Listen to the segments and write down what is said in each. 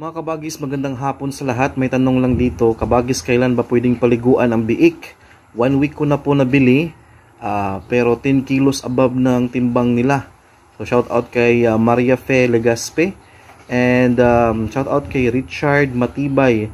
Mga kabagis, magandang hapon sa lahat. May tanong lang dito, kabagis, kailan ba pwedeng paliguan ang biik? 1 week ko na po nabili, pero 10 kilos above ng timbang nila. So shout out kay Maria Fe Legaspe and shout out kay Richard Matibay.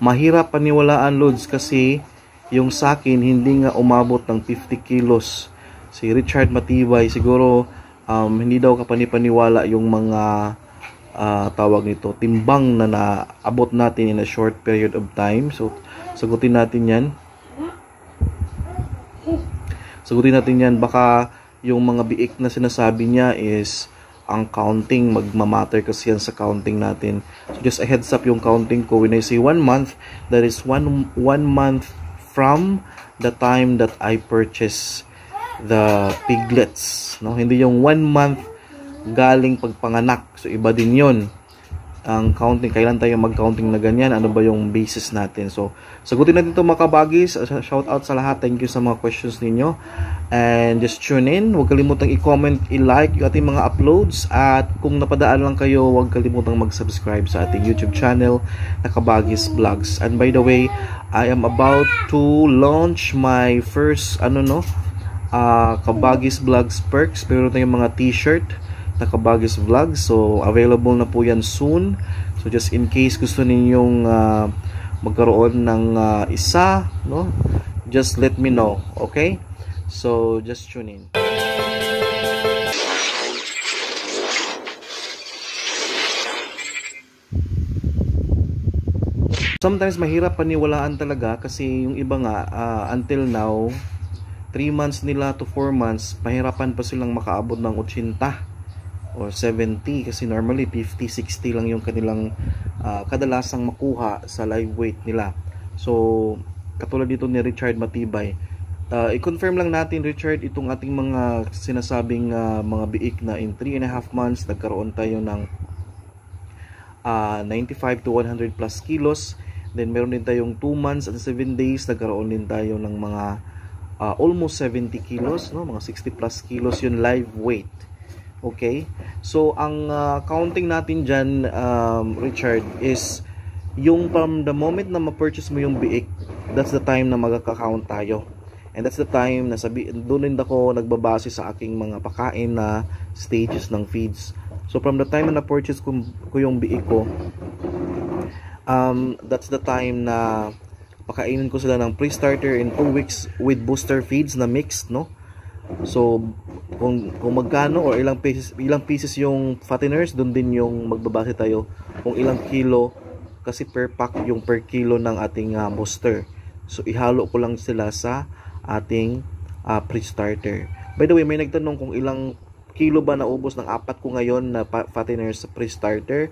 Mahirap paniwalaan, Lods, kasi yung sa akin hindi nga umabot ng 50 kilos. Si Richard Matibay siguro hindi daw kapanipaniwala yung mga tawag nito, timbang na naabot natin in a short period of time. So sagutin natin yan. Baka yung mga biik na sinasabi niya is ang counting, magmamatter kasi yan sa counting natin. So just a heads up, yung counting ko, when I say 1 month, that is one month from the time that I purchase the piglets, no? Hindi yung 1 month galing pagpanganak. So iba din yon ang counting. Kailan tayo mag-counting na ganyan? Ano ba yung basis natin? So sagutin natin ito, mga kabagis. Shout out sa lahat. Thank you sa mga questions ninyo. And just tune in. Huwag kalimutang i-comment, i-like yung ating mga uploads. At kung napadaan lang kayo, huwag kalimutang mag-subscribe sa ating YouTube channel na Kabagis Vlogs. And by the way, I am about to launch my first Kabagis Vlogs perks. Pero tayong mga t-shirt na Kabagis Vlogs. So available na po yan soon. So just in case gusto ninyong magkaroon ng isa, no? Just let me know, okay? So just tune in. Sometimes mahirap paniwalaan talaga kasi yung iba nga until now 3 months nila to 4 months, mahirapan pa silang makaabot ng 80 or 70 kasi normally 50, 60 lang yung kanilang kadalasang makuha sa live weight nila. So katulad dito ni Richard Matibay, i-confirm lang natin, Richard, itong ating mga sinasabing mga biik na in 3.5 months nagkaroon tayo ng 95 to 100 plus kilos. Then meron din tayong 2 months and 7 days nagkaroon din tayo ng mga almost 70 kilos, no? Mga 60 plus kilos yung live weight. Okay? So ang counting natin dyan, Richard, is yung from the moment na ma-purchase mo yung biik, that's the time na magkaka-count tayo. And that's the time na doon din ako nagbabase sa aking mga pakain na stages ng feeds. So from the time na na-purchase ko yung biik ko, that's the time na pakainin ko sila ng pre-starter in 2 weeks with booster feeds na mixed, no? So kung magkano or ilang pieces yung fatteners, doon din yung magbabase tayo kung ilang kilo, kasi per pack yung per kilo ng ating booster. So ihalo ko lang sila sa ating pre-starter. By the way, may nagtanong kung ilang kilo ba naubos ng 4 ko ngayon na fatteners sa pre-starter.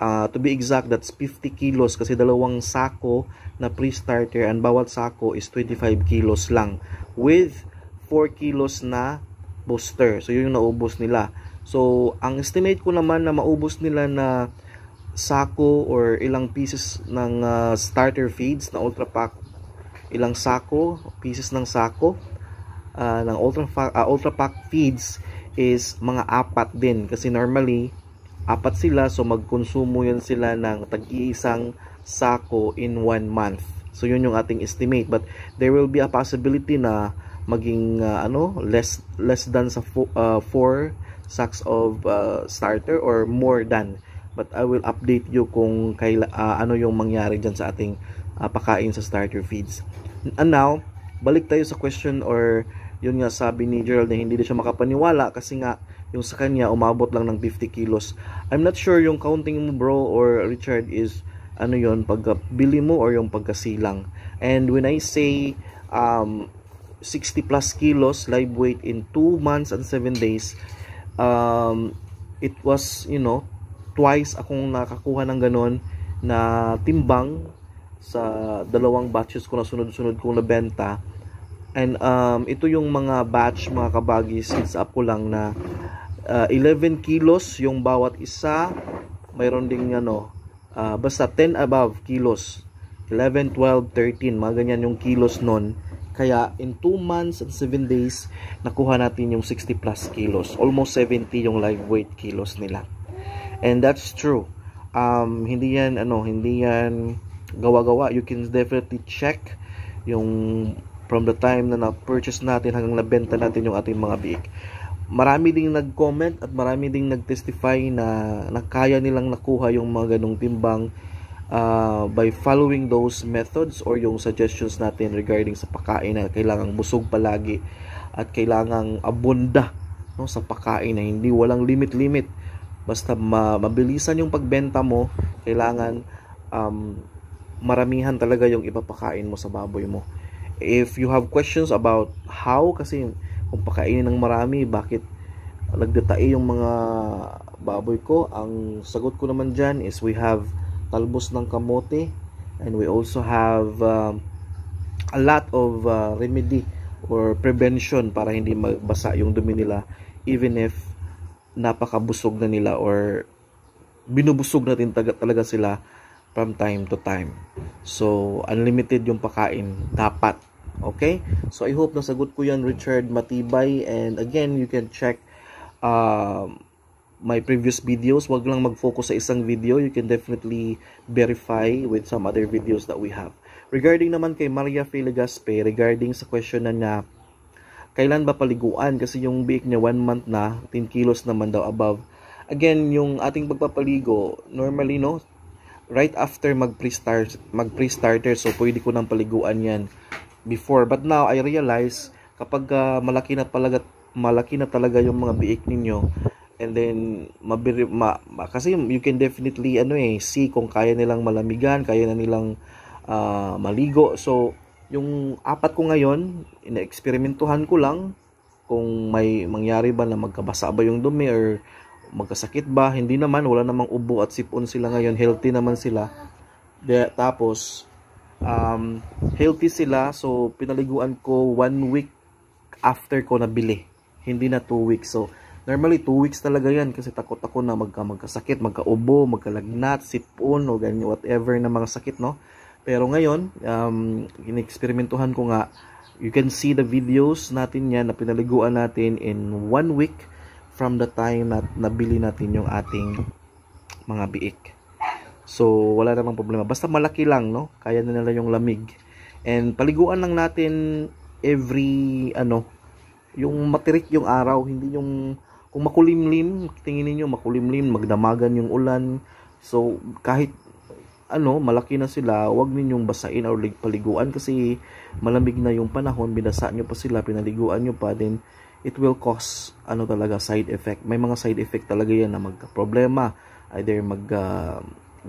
To be exact, that's 50 kilos kasi 2 sako na pre-starter, and bawat sako is 25 kilos lang with 4 kilos na booster. So yun yung naubos nila. So ang estimate ko naman na maubos nila na sako or ilang pieces ng starter feeds na Ultra Pack, ilang sako, pieces ng sako ng Ultra Pack feeds is mga 4 din, kasi normally 4 sila, so magkonsumo yun sila ng tag-iisang sako in 1 month. So yun yung ating estimate, but there will be a possibility na maging less than sa 4 sacks of starter or more than. But I will update you kung ano yung mangyari dyan sa ating pakain sa starter feeds. And now, balik tayo sa question, or yun nga sabi ni Gerald na hindi siya makapaniwala kasi nga yung sa kanya umabot lang ng 50 kilos. I'm not sure yung counting mo, bro, or Richard, is ano yun, pagkabili mo or yung pagkasilang. And when I say 60 plus kilos live weight in 2 months and 7 days, it was, twice akong nakakuha ng ganon na timbang sa 2 batches ko na sunod-sunod kong nabenta. And ito yung mga batch, mga kabagis, heads up ko lang na 11 kilos yung bawat isa. Mayroon ding basta 10 above kilos, 11, 12, 13, mga ganyan yung kilos nun. Kaya in 2 months and 7 days nakuha natin yung 60 plus kilos, almost 70 yung live weight kilos nila. And that's true. Hindi yan gawa-gawa. You can definitely check yung from the time na na-purchase natin hanggang nabenta natin yung ating mga biik. Marami ding nag-comment at marami ding nag-testify na kaya nilang nakuha yung mga ganong timbang by following those methods or yung suggestions natin regarding sa pagkain na kailangang busog palagi at kailangang abunda, no, sa pagkain na hindi walang limit-limit. Basta mabilisan yung pagbenta mo, kailangan maramihan talaga yung ipapakain mo sa baboy mo. If you have questions about how, kasi kung pakainin ng marami, bakit nagdatae yung mga baboy ko, ang sagot ko naman dyan is we have talbos ng kamote, and we also have a lot of remedy or prevention para hindi magbasa yung dumi nila, even if napakabusog na nila or binubusog natin talaga sila from time to time. So unlimited yung pakain dapat. Okay, so I hope nasagot ko yan, Richard Matibay. And again, you can check my previous videos. Wag lang mag-focus sa isang video. You can definitely verify with some other videos that we have. Regarding naman kay Maria Filigaspe, regarding sa question na kailan ba paliguan, kasi yung biik niya 1 month na, 10 kilos naman daw above. Again, yung ating pagpapaligo, normally, no, right after mag-pre-starter, so pwede ko nang paliguan yan before. But now, I realize, kapag malaki na talaga yung mga biik ninyo, and then kasi you can definitely see kung kaya nilang malamigan, kaya na nilang maligo. So yung 4 ko ngayon, ina-eksperimentuhan ko lang kung may mangyari ba na magkabasa ba yung dumi or magkasakit ba. Hindi naman, wala namang ubo at sipon sila ngayon, healthy naman sila. Tapos healthy sila, so pinaliguan ko 1 week after ko nabili, hindi na 2 weeks. So normally 2 weeks talaga yan, kasi takot ako na magkasakit, magkaubo, magkalagnat, sipon o ganyan, whatever na mga sakit, no. Pero ngayon, in-eksperimentuhan ko nga. You can see the videos natin yan na pinaliguan natin in 1 week from the time na nabili natin yung ating mga biik. So wala namang problema, basta malaki lang, no, kaya na nila yung lamig. And paliguan lang natin every yung matirik yung araw, hindi yung kung makulimlim, tingin niyo makulimlim, magdamagan yung ulan. So kahit malaki na sila, wag ninyong basain or paliguan, kasi malamig na yung panahon, binasa nyo pa sila, pinaliguan nyo pa, then it will cause talaga side effect. May mga side effect talaga yan na magka-problema, either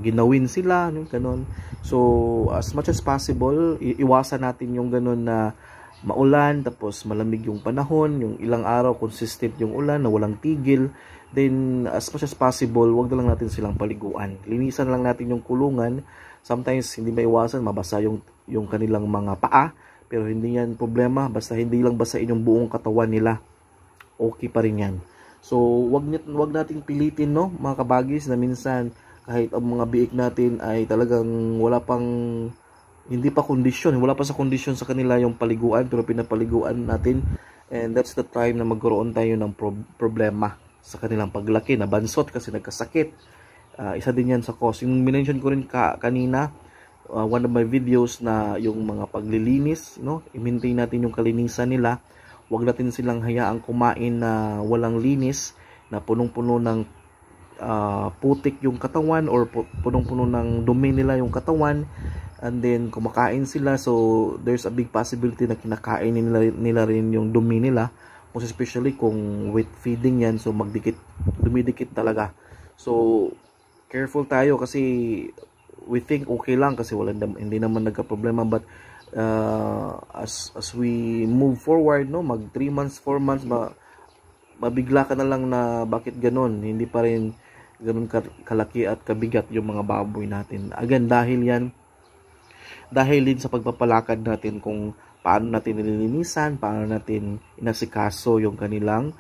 ginawin sila, ganon. So as much as possible, iwasan natin yung ganon na maulan, tapos malamig yung panahon, yung ilang araw consistent yung ulan na walang tigil. Then as much as possible, wag na lang natin silang paliguan. Linisan lang natin yung kulungan. Sometimes hindi maiwasan, mabasa yung kanilang mga paa, pero hindi yan problema, basta hindi lang basain yung buong katawan nila, okay pa rin yan. So wag nating pilitin, no, mga kabagis, na minsan kahit ang mga biik natin ay talagang hindi pa kondisyon, wala pa sa kondisyon sa kanila yung paliguan, pero pinapaliguan natin, and that's the time na magkaroon tayo ng problema sa kanilang paglaki, na bansot kasi nagkasakit. Isa din yan sa cause. Yung minention ko rin kanina, one of my videos, na yung mga paglilinis, no, i-maintain natin yung kalinisan nila. Huwag natin silang hayaang kumain na walang linis, na punong-puno ng putik yung katawan, or punong-puno ng dumi nila yung katawan. And then kumakain sila, so there's a big possibility na kinakain nila rin yung dumi nila, most especially kung wet feeding yan, so dumidikit talaga. So careful tayo, kasi we think okay lang kasi hindi naman nagka-problema, but as we move forward, no, mag 3 months, 4 months, mabigla ka na lang na bakit ganon, hindi pa rin ganon kalaki at kabigat yung mga baboy natin. Again, dahil din sa pagpapalakad natin, kung paano natin nililinisan, paano natin inasikaso yung kanilang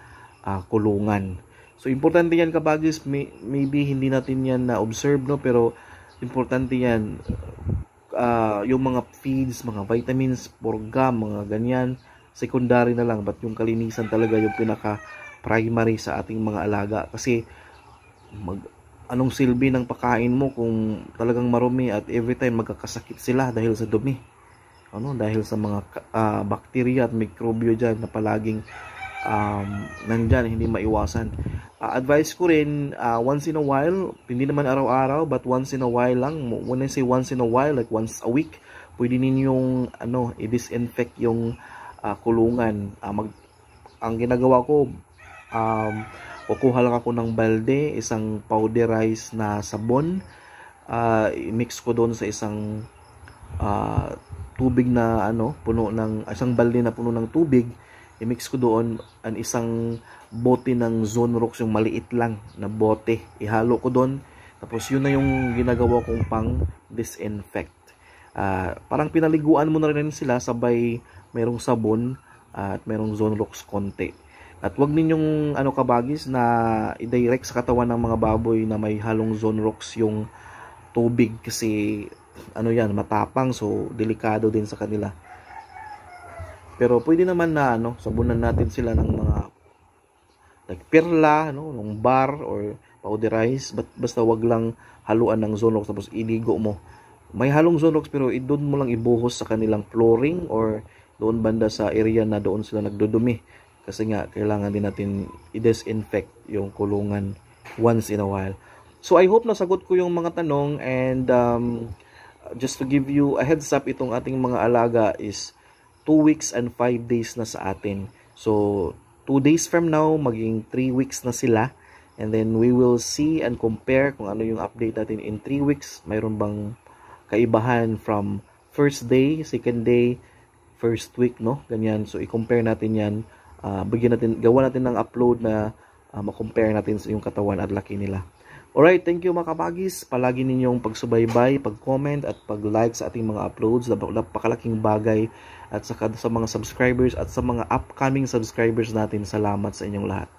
kulungan. So importante yan, kabagis. Maybe hindi natin yan na-observe, no, pero importante yan. Yung mga feeds, mga vitamins, purga, mga ganyan, secondary na lang, but yung kalinisan talaga yung pinaka primary sa ating mga alaga. Kasi anong silbi ng pagkain mo kung talagang marumi at every time magkakasakit sila dahil sa dumi. Dahil sa mga bakterya at mikrobyo dyan na palaging nandyan, hindi maiwasan. Advice ko rin, once in a while, hindi naman araw-araw, but once in a while lang. When I say once in a while, like once a week, pwede ninyong i-disinfect yung kulungan. Ang ginagawa ko, kukuha lang ako ng balde, isang powderized na sabon, i-mix ko doon sa isang tubig na puno ng isang balde na puno ng tubig, i-mix ko doon ang isang bote ng Zonrox, yung maliit lang na bote, ihalo ko doon, tapos yun na yung ginagawa kong pang disinfect. Parang pinaliguan mo na rin sila, sabay merong sabon at merong Zonrox konti. At wag ninyong kabagis na i-direct sa katawan ng mga baboy na may halong Zonrox yung tubig, kasi yan, matapang, so delikado din sa kanila. Pero pwede naman na sabunan natin sila ng mga like perla, ng bar or powderized, basta wag lang haluan ng Zonrox tapos iligo mo. May halong Zonrox pero doon mo lang ibuhos sa kanilang flooring or doon banda sa area na doon sila nagdudumi. Kasi nga, kailangan din natin i-disinfect yung kulungan once in a while. So, I hope nasagot ko yung mga tanong, and just to give you a heads up, itong ating mga alaga is 2 weeks and 5 days na sa atin. So, 2 days from now, maging 3 weeks na sila. And then, we will see and compare kung ano yung update natin in 3 weeks. Mayroon bang kaibahan from first day, second day, first week, ganyan. So, i-compare natin yan. Gawa natin ng upload na ma-compare natin sa yung katawan at laki nila. Alright, thank you mga kabagis. Palagi ninyong pagsubaybay, pag-comment at pag-like sa ating mga uploads. Napakalaking bagay. At sa mga subscribers at sa mga upcoming subscribers natin, salamat sa inyong lahat.